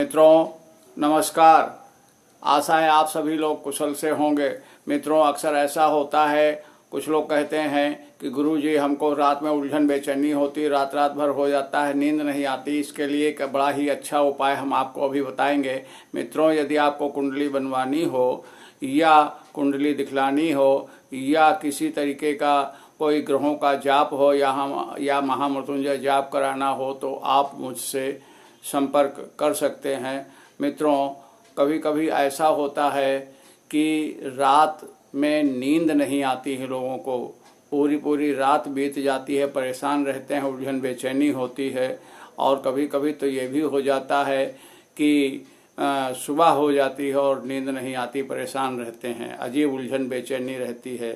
मित्रों नमस्कार। आशा है आप सभी लोग कुशल से होंगे। मित्रों अक्सर ऐसा होता है, कुछ लोग कहते हैं कि गुरुजी हमको रात में उलझन बेचैनी होती, रात रात भर हो जाता है, नींद नहीं आती। इसके लिए एक बड़ा ही अच्छा उपाय हम आपको अभी बताएंगे। मित्रों यदि आपको कुंडली बनवानी हो या कुंडली दिखलानी हो या किसी तरीके का कोई ग्रहों का जाप हो या महामृत्युंजय जाप कराना हो तो आप मुझसे संपर्क कर सकते हैं। मित्रों कभी कभी ऐसा होता है कि रात में नींद नहीं आती है, लोगों को पूरी पूरी रात बीत जाती है, परेशान रहते हैं, उलझन बेचैनी होती है। और कभी कभी तो ये भी हो जाता है कि सुबह हो जाती है और नींद नहीं आती, परेशान रहते हैं, अजीब उलझन बेचैनी रहती है।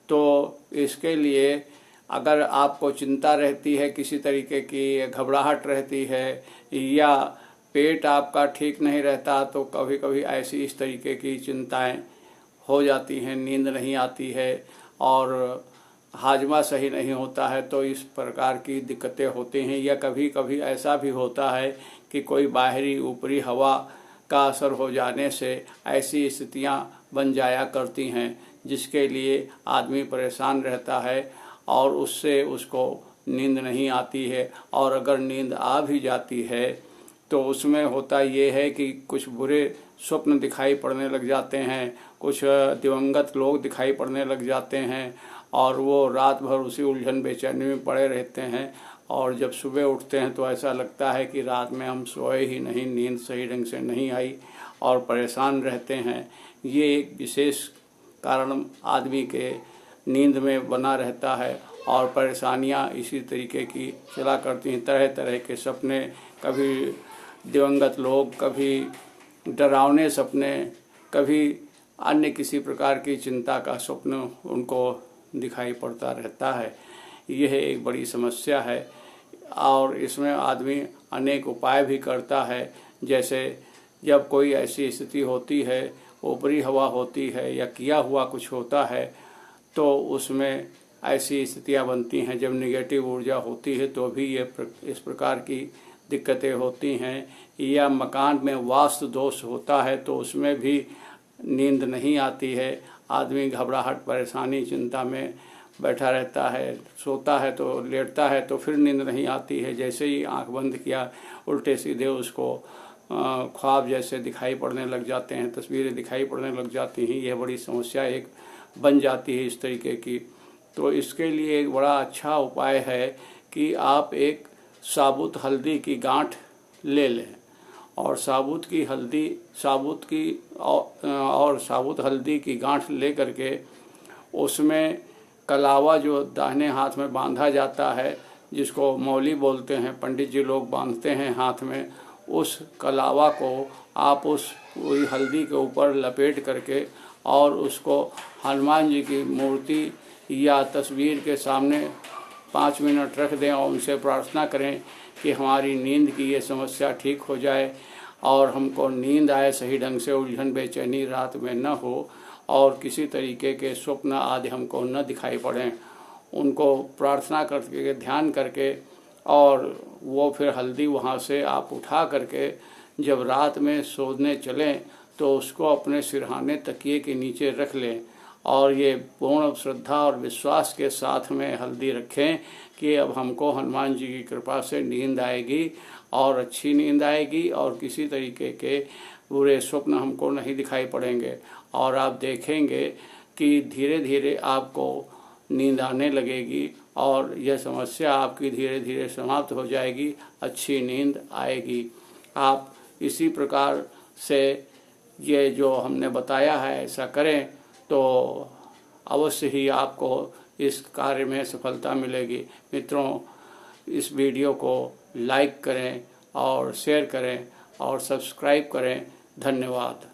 तो इसके लिए अगर आपको चिंता रहती है, किसी तरीके की घबराहट रहती है या पेट आपका ठीक नहीं रहता, तो कभी कभी ऐसी इस तरीके की चिंताएं हो जाती हैं, नींद नहीं आती है और हाजमा सही नहीं होता है, तो इस प्रकार की दिक्कतें होती हैं। या कभी कभी ऐसा भी होता है कि कोई बाहरी ऊपरी हवा का असर हो जाने से ऐसी स्थितियां बन जाया करती हैं जिसके लिए आदमी परेशान रहता है और उससे उसको नींद नहीं आती है। और अगर नींद आ भी जाती है तो उसमें होता ये है कि कुछ बुरे स्वप्न दिखाई पड़ने लग जाते हैं, कुछ दिवंगत लोग दिखाई पड़ने लग जाते हैं और वो रात भर उसी उलझन बेचैनी में पड़े रहते हैं। और जब सुबह उठते हैं तो ऐसा लगता है कि रात में हम सोए ही नहीं, नींद सही ढंग से नहीं आई और परेशान रहते हैं। ये एक विशेष कारण आदमी के नींद में बना रहता है और परेशानियां इसी तरीके की चला करती हैं। तरह तरह के सपने, कभी दिवंगत लोग, कभी डरावने सपने, कभी अन्य किसी प्रकार की चिंता का स्वप्न उनको दिखाई पड़ता रहता है। यह एक बड़ी समस्या है और इसमें आदमी अनेक उपाय भी करता है। जैसे जब कोई ऐसी स्थिति होती है, ऊपरी हवा होती है या किया हुआ कुछ होता है, तो उसमें ऐसी स्थितियां बनती हैं। जब निगेटिव ऊर्जा होती है तो भी ये इस प्रकार की दिक्कतें होती हैं। या मकान में वास्तु दोष होता है तो उसमें भी नींद नहीं आती है, आदमी घबराहट, परेशानी, चिंता में बैठा रहता है, सोता है तो लेटता है तो फिर नींद नहीं आती है। जैसे ही आंख बंद किया उल्टे सीधे उसको ख्वाब जैसे दिखाई पड़ने लग जाते हैं, तस्वीरें दिखाई पड़ने लग जाती हैं। यह बड़ी समस्या एक बन जाती है इस तरीके की। तो इसके लिए एक बड़ा अच्छा उपाय है कि आप एक साबुत हल्दी की गांठ ले लें और साबुत हल्दी की गांठ ले करके उसमें कलावा जो दाहिने हाथ में बांधा जाता है, जिसको मौली बोलते हैं, पंडित जी लोग बांधते हैं हाथ में, उस कलावा को आप उस पूरी हल्दी के ऊपर लपेट करके और उसको हनुमान जी की मूर्ति या तस्वीर के सामने 5 मिनट रख दें और उनसे प्रार्थना करें कि हमारी नींद की ये समस्या ठीक हो जाए और हमको नींद आए सही ढंग से, उलझन बेचैनी रात में न हो और किसी तरीके के स्वप्न आदि हमको न दिखाई पड़ें। उनको प्रार्थना करके, ध्यान करके, और वो फिर हल्दी वहाँ से आप उठा करके जब रात में सोने चलें तो उसको अपने सिरहाने तकिए के नीचे रख लें और ये पूर्ण श्रद्धा और विश्वास के साथ में हल्दी रखें कि अब हमको हनुमान जी की कृपा से नींद आएगी और अच्छी नींद आएगी और किसी तरीके के बुरे स्वप्न हमको नहीं दिखाई पड़ेंगे। और आप देखेंगे कि धीरे धीरे आपको नींद आने लगेगी और यह समस्या आपकी धीरे धीरे समाप्त हो जाएगी, अच्छी नींद आएगी। आप इसी प्रकार से ये जो हमने बताया है ऐसा करें तो अवश्य ही आपको इस कार्य में सफलता मिलेगी। मित्रों इस वीडियो को लाइक करें और शेयर करें और सब्सक्राइब करें। धन्यवाद।